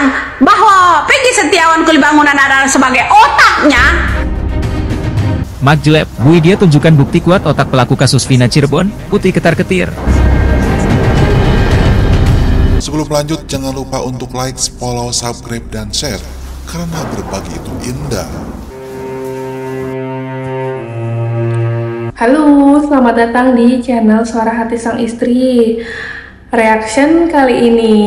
bilang bahwa Peggy Setiawan Kulibangunan adalah sebagai otaknya. Maglab, Bu Widya tunjukkan bukti kuat otak pelaku kasus Vina Cirebon, Putri ketar-ketir. Sebelum lanjut, jangan lupa untuk like, follow, subscribe, dan share, karena berbagi itu indah. Halo, selamat datang di channel Suara Hati Sang Istri. Reaction kali ini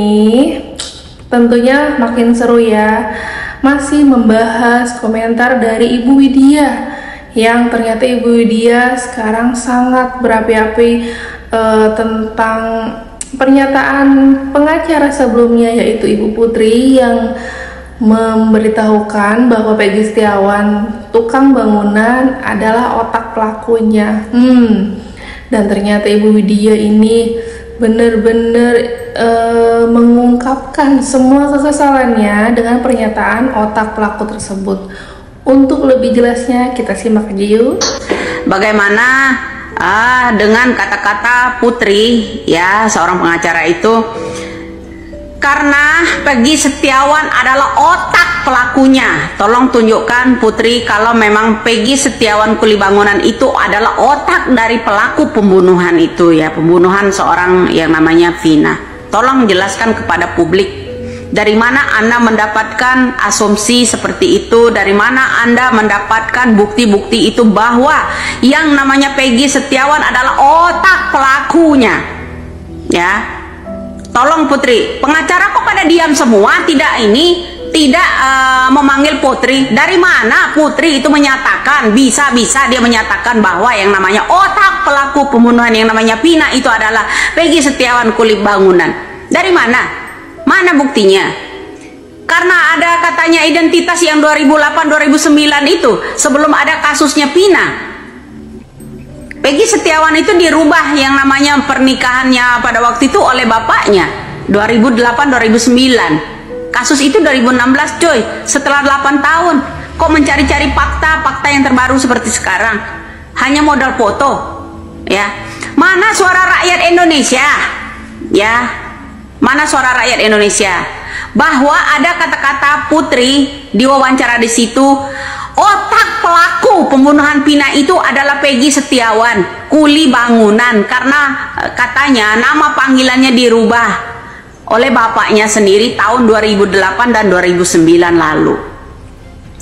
tentunya makin seru ya. Masih membahas komentar dari Ibu Widya, yang ternyata Ibu Widya sekarang sangat berapi-api tentang pernyataan pengacara sebelumnya, yaitu Ibu Putri, yang memberitahukan bahwa Peggy Setiawan, tukang bangunan, adalah otak pelakunya. Dan ternyata Ibu Widya ini benar-benar mengungkapkan semua kekesalannya dengan pernyataan otak pelaku tersebut. Untuk lebih jelasnya kita simak aja yuk. Bagaimana dengan kata-kata Putri, ya, seorang pengacara itu, karena Peggy Setiawan adalah otak pelakunya. Tolong tunjukkan Putri kalau memang Peggy Setiawan Kulibangunan itu adalah otak dari pelaku pembunuhan itu, ya, pembunuhan seorang yang namanya Vina. Tolong jelaskan kepada publik, dari mana Anda mendapatkan asumsi seperti itu, dari mana Anda mendapatkan bukti-bukti itu bahwa yang namanya Peggy Setiawan adalah otak pelakunya, ya. Tolong Putri, pengacara kok pada diam semua, tidak memanggil Putri. Dari mana Putri itu menyatakan, bisa-bisa dia menyatakan bahwa yang namanya otak pelaku pembunuhan yang namanya Vina itu adalah Peggy Setiawan Kulibangunan? Dari mana? Mana buktinya? Karena ada katanya identitas yang 2008-2009 itu, sebelum ada kasusnya Vina. Peggy Setiawan itu dirubah yang namanya pernikahannya pada waktu itu oleh bapaknya 2008-2009. Kasus itu 2016 coy, setelah 8 tahun. Kok mencari-cari fakta yang terbaru seperti sekarang? Hanya modal foto, ya. Mana suara rakyat Indonesia? Ya, mana suara rakyat Indonesia? Bahwa ada kata-kata Putri di wawancara di situ, otak pelaku pembunuhan Vina itu adalah Peggy Setiawan Kulibangunan, karena katanya nama panggilannya dirubah oleh bapaknya sendiri tahun 2008 dan 2009 lalu.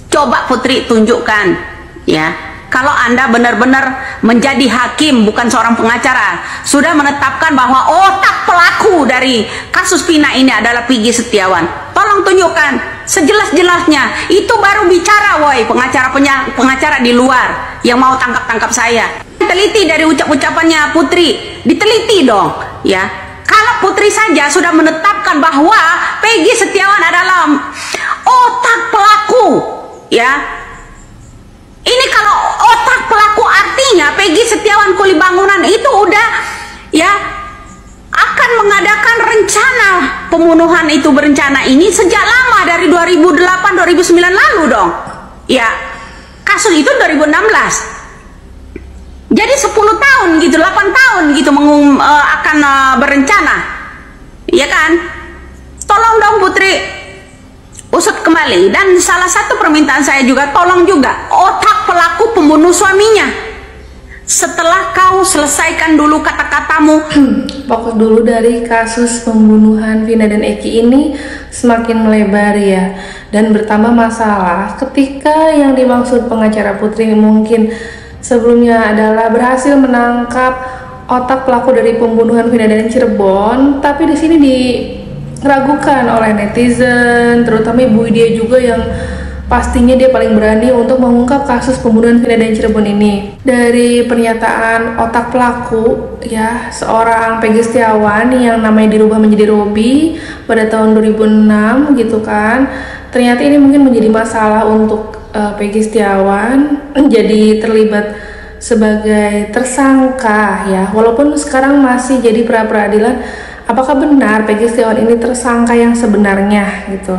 Coba Putri tunjukkan, ya, kalau Anda benar-benar menjadi hakim, bukan seorang pengacara, sudah menetapkan bahwa otak pelaku dari kasus Vina ini adalah Peggy Setiawan. Tolong tunjukkan sejelas-jelasnya. Itu baru bicara, woi, pengacara di luar yang mau tangkap saya. Teliti dari ucapannya Putri, diteliti dong, ya. Kalau Putri saja sudah menetapkan bahwa Peggy Setiawan adalah otak pelaku, ya. Ini kalau otak pelaku artinya Peggy Setiawan Kulibangunan itu udah, ya, akan mengadakan rencana pembunuhan itu, berencana ini sejak lama, dari 2008-2009 lalu dong, ya. Kasus itu 2016, jadi 10 tahun gitu, 8 tahun gitu akan berencana, ya kan. Tolong dong Putri usut kembali. Dan salah satu permintaan saya juga, tolong juga otak pelaku pembunuh suaminya. Setelah kau selesaikan dulu kata-katamu, fokus dulu dari kasus pembunuhan Vina dan Eki ini semakin melebar ya, dan bertambah masalah ketika yang dimaksud pengacara Putri mungkin sebelumnya adalah berhasil menangkap otak pelaku dari pembunuhan Vina dan Cirebon, tapi di sini diragukan oleh netizen, terutama Ibu Widya juga, yang pastinya dia paling berani untuk mengungkap kasus pembunuhan Vina dan Cirebon ini. Dari pernyataan otak pelaku, ya, seorang Peggy Setiawan yang namanya dirubah menjadi Robi pada tahun 2006 gitu kan. Ternyata ini mungkin menjadi masalah untuk Peggy Setiawan jadi terlibat sebagai tersangka, ya. Walaupun sekarang masih jadi pra peradilan, apakah benar Peggy Setiawan ini tersangka yang sebenarnya gitu.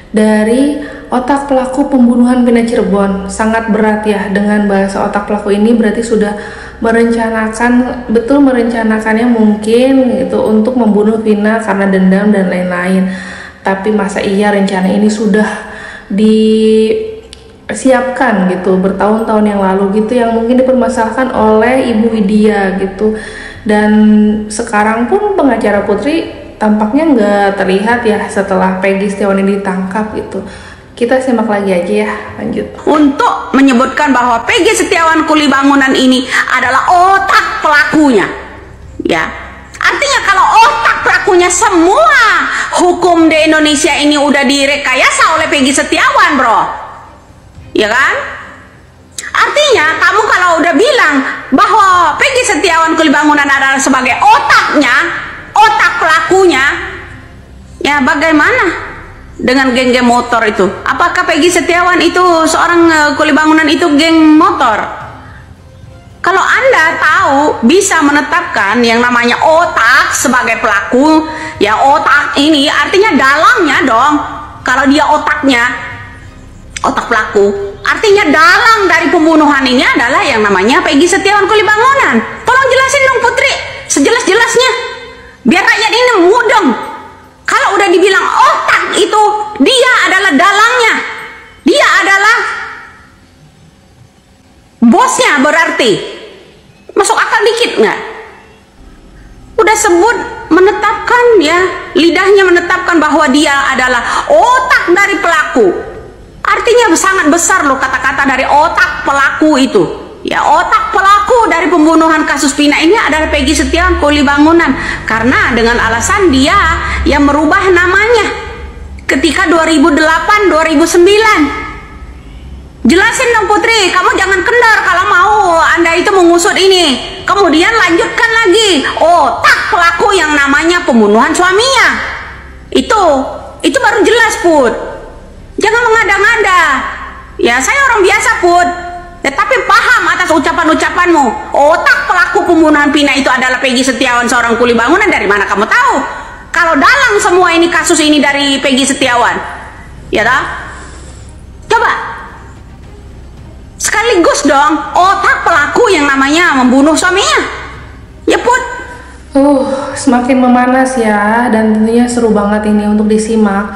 Dari otak pelaku pembunuhan Vina Cirebon, sangat berat ya. Dengan bahasa otak pelaku ini berarti sudah merencanakan, merencanakannya mungkin gitu untuk membunuh Vina karena dendam dan lain-lain. Tapi masa iya rencana ini sudah disiapkan gitu bertahun-tahun yang lalu gitu, yang mungkin dipermasalahkan oleh Ibu Widya gitu. Dan sekarang pun pengacara Putri tampaknya nggak terlihat ya setelah Peggy Setiawan ini ditangkap gitu. Kita simak lagi aja ya, lanjut. Untuk menyebutkan bahwa Peggy Setiawan Kulibangunan ini adalah otak pelakunya, ya. Artinya kalau otak pelakunya, semua hukum di Indonesia ini udah direkayasa oleh Peggy Setiawan, bro, ya kan? Artinya kamu kalau udah bilang bahwa Peggy Setiawan Kulibangunan adalah sebagai otaknya, otak pelakunya, ya bagaimana dengan geng-geng motor itu? Apakah Peggy Setiawan itu seorang Kulibangunan itu geng motor? Kalau Anda tahu bisa menetapkan yang namanya otak sebagai pelaku, ya otak ini artinya dalangnya dong. Kalau dia otaknya, otak pelaku, artinya dalang dari pembunuhan ini adalah yang namanya Peggy Setiawan Kulibangunan. Tolong jelasin dong Putri, sejelas-jelasnya, biar rakyat ini mudeng. Kalau udah dibilang otak itu, dia adalah dalangnya, dia adalah bosnya, berarti masuk akal dikit nggak? Udah sebut menetapkan ya, lidahnya menetapkan bahwa dia adalah otak dari pelaku. Artinya sangat besar loh kata-kata dari otak pelaku itu. Ya, otak pelaku dari pembunuhan kasus Vina ini adalah Peggy Setiawan Kulibangunan, karena dengan alasan dia yang merubah namanya ketika 2008-2009. Jelasin dong Putri, kamu jangan kendor kalau mau Anda itu mengusut ini. Kemudian lanjutkan lagi, otak pelaku yang namanya pembunuhan suaminya. Itu baru jelas, Put. Jangan mengada-ngada. Ya, saya orang biasa, Put. Ya, tapi paham atas ucapan-ucapanmu. Otak pelaku pembunuhan Vina itu adalah Peggy Setiawan, seorang Kulibangunan. Dari mana kamu tahu? Kalau dalang semua ini, kasus ini dari Peggy Setiawan, ya tak? Coba sekaligus dong, otak pelaku yang namanya membunuh suaminya. Ya Put. Semakin memanas ya, dan tentunya seru banget ini untuk disimak.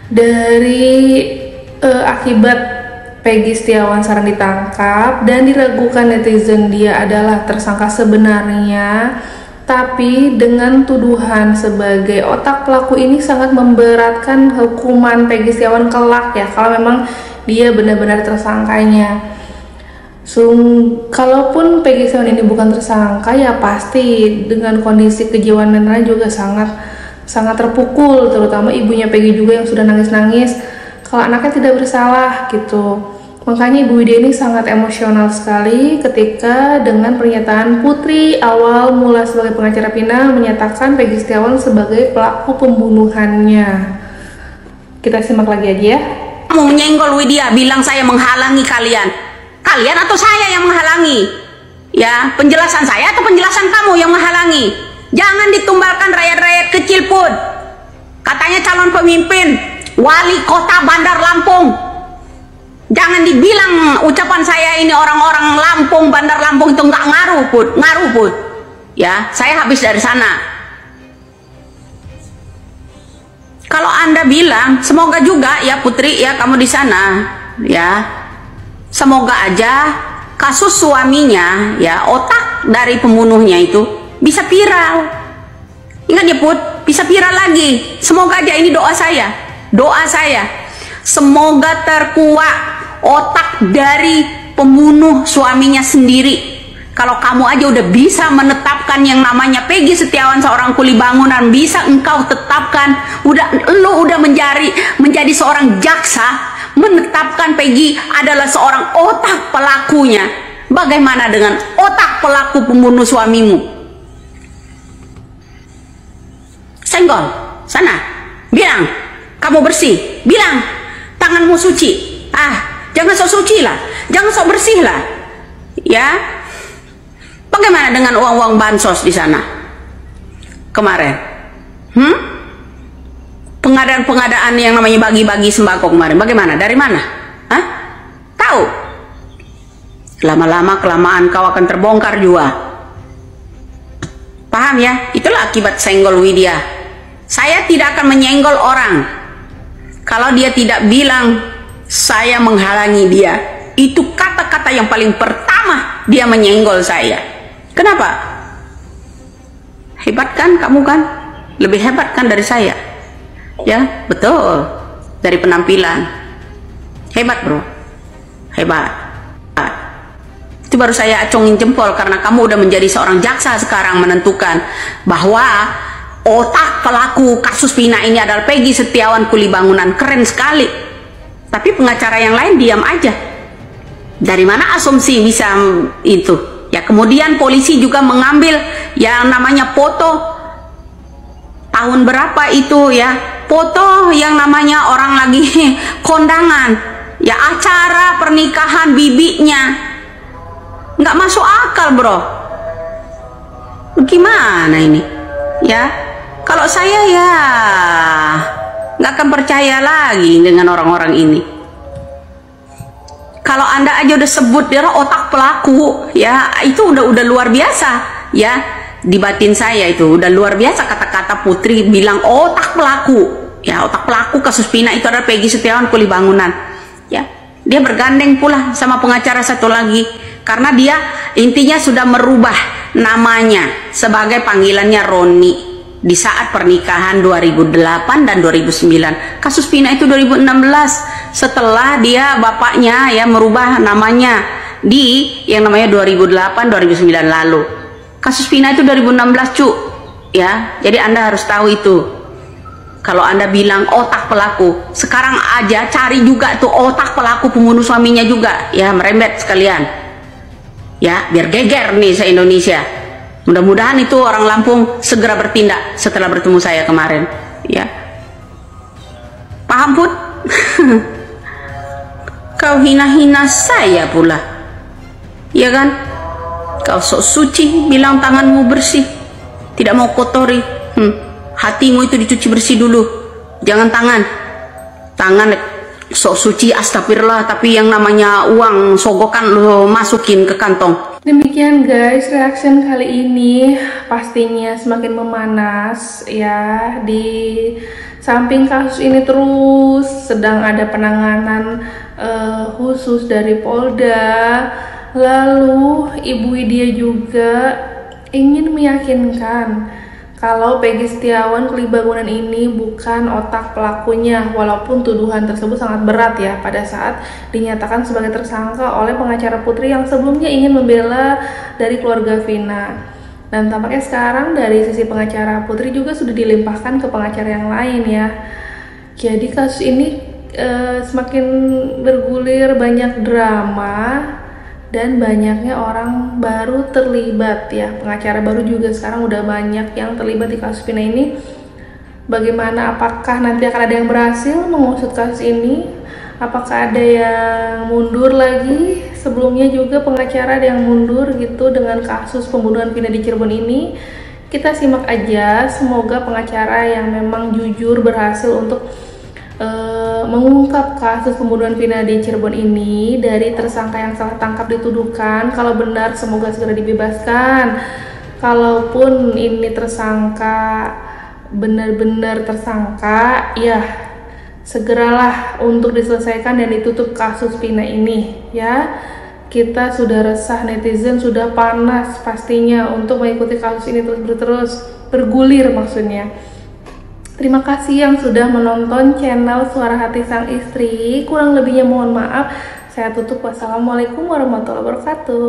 Dari akibat Peggy Setiawan sekarang ditangkap dan diragukan netizen dia adalah tersangka sebenarnya, tapi dengan tuduhan sebagai otak pelaku ini sangat memberatkan hukuman Peggy Setiawan kelak ya, kalau memang dia benar-benar tersangkanya. Kalaupun Peggy Setiawan ini bukan tersangka, ya pasti dengan kondisi kejiwaan mentalnya juga sangat terpukul, terutama ibunya Peggy juga yang sudah nangis-nangis kalau anaknya tidak bersalah gitu. Makanya Ibu Widya ini sangat emosional sekali ketika dengan pernyataan Putri awal mula sebagai pengacara Vina menyatakan Peggy Setiawan sebagai pelaku pembunuhannya. Kita simak lagi aja ya. Kamu nyenggol Widya, bilang saya menghalangi kalian. Kalian atau saya yang menghalangi? Ya, penjelasan saya atau penjelasan kamu yang menghalangi? Jangan ditumbalkan rakyat-rakyat kecil Put. Katanya calon pemimpin wali kota Bandar Lampung. Jangan dibilang ucapan saya ini orang-orang Lampung, Bandar Lampung itu nggak ngaruh Put, ngaruh Put. Ya, saya habis dari sana. Kalau Anda bilang, semoga juga ya Putri ya kamu di sana, ya. Semoga aja kasus suaminya ya, otak dari pembunuhnya itu bisa viral. Ingat ya Put, bisa viral lagi. Semoga aja, ini doa saya. Doa saya. Semoga terkuak otak dari pembunuh suaminya sendiri. Kalau kamu aja udah bisa menetapkan yang namanya Peggy Setiawan seorang Kulibangunan, bisa engkau tetapkan, lu udah menjadi seorang jaksa, menetapkan Peggy adalah seorang otak pelakunya. Bagaimana dengan otak pelaku pembunuh suamimu? Senggol, sana, bilang kamu bersih, bilang tanganmu suci. Jangan sok suci lah, jangan sok bersih lah, ya. Bagaimana dengan uang-uang bansos di sana kemarin? Pengadaan-pengadaan yang namanya bagi-bagi sembako kemarin, bagaimana? Dari mana? Tahu? Lama-lama kelamaan kau akan terbongkar juga. Paham ya? Itulah akibat senggol Widya. Saya tidak akan menyenggol orang. kalau dia tidak bilang saya menghalangi dia, itu kata-kata yang paling pertama dia menyenggol saya. Kenapa? Hebat kan kamu kan? Lebih hebat kan dari saya? Ya, betul. Dari penampilan. Hebat, bro. Hebat. Itu baru saya acungin jempol karena kamu udah menjadi seorang jaksa sekarang menentukan bahwa otak pelaku kasus Vina ini adalah Peggy Setiawan Kuli Bangunan. Keren sekali. Tapi pengacara yang lain diam aja. Dari mana asumsi bisa itu? Ya, kemudian polisi juga mengambil yang namanya foto tahun berapa itu ya, foto yang namanya orang lagi kondangan, ya acara pernikahan bibinya. Nggak masuk akal, bro. Gimana ini? Ya, kalau saya ya nggak akan percaya lagi dengan orang-orang ini. Kalau Anda aja udah sebut dia otak pelaku, ya itu udah luar biasa, ya. Di batin saya itu udah luar biasa kata-kata Putri bilang otak pelaku, ya otak pelaku kasus Vina itu adalah Peggy Setiawan Kuli Bangunan, ya. Dia bergandeng pula sama pengacara satu lagi karena dia intinya sudah merubah namanya sebagai panggilannya Roni di saat pernikahan 2008 dan 2009. Kasus Vina itu 2016 setelah dia bapaknya ya merubah namanya di yang namanya 2008 2009 lalu. Kasus Vina itu 2016, cu. Ya, jadi Anda harus tahu itu. Kalau Anda bilang otak pelaku, sekarang aja cari juga tuh otak pelaku pembunuh suaminya juga, ya merembet sekalian. Ya, biar geger nih se-Indonesia. Mudah-mudahan itu orang Lampung segera bertindak setelah bertemu saya kemarin, ya. Paham, Put? Kau hina-hina saya pula. Ya kan? Kau sok suci bilang tanganmu bersih, tidak mau kotori. Hatimu itu dicuci bersih dulu, jangan tangan sok suci astagfirullah, tapi yang namanya uang sogokan lo masukin ke kantong. Demikian guys, reaction kali ini pastinya semakin memanas ya. Di samping kasus ini terus sedang ada penanganan khusus dari Polda, lalu Ibu Widya juga ingin meyakinkan kalau Peggy Setiawan Kuli Bangunan ini bukan otak pelakunya, walaupun tuduhan tersebut sangat berat ya pada saat dinyatakan sebagai tersangka oleh pengacara Putri yang sebelumnya ingin membela dari keluarga Vina. Dan tampaknya sekarang dari sisi pengacara Putri juga sudah dilimpahkan ke pengacara yang lain ya. Jadi kasus ini semakin bergulir, banyak drama dan banyaknya orang baru terlibat ya. Pengacara baru juga sekarang udah banyak yang terlibat di kasus Vina ini. Bagaimana, apakah nanti akan ada yang berhasil mengusut kasus ini? Apakah ada yang mundur lagi? Sebelumnya juga pengacara ada yang mundur gitu dengan kasus pembunuhan Vina di Cirebon ini. Kita simak aja, semoga pengacara yang memang jujur berhasil untuk mengungkap kasus pembunuhan Vina di Cirebon ini dari tersangka yang salah tangkap dituduhkan. Kalau benar semoga segera dibebaskan. Kalaupun ini tersangka benar-benar tersangka, ya segeralah untuk diselesaikan dan ditutup kasus Vina ini ya. Kita sudah resah, netizen sudah panas pastinya untuk mengikuti kasus ini terus bergulir maksudnya. Terima kasih yang sudah menonton channel Suara Hati Sang Istri. Kurang lebihnya mohon maaf. Saya tutup. Wassalamualaikum warahmatullahi wabarakatuh.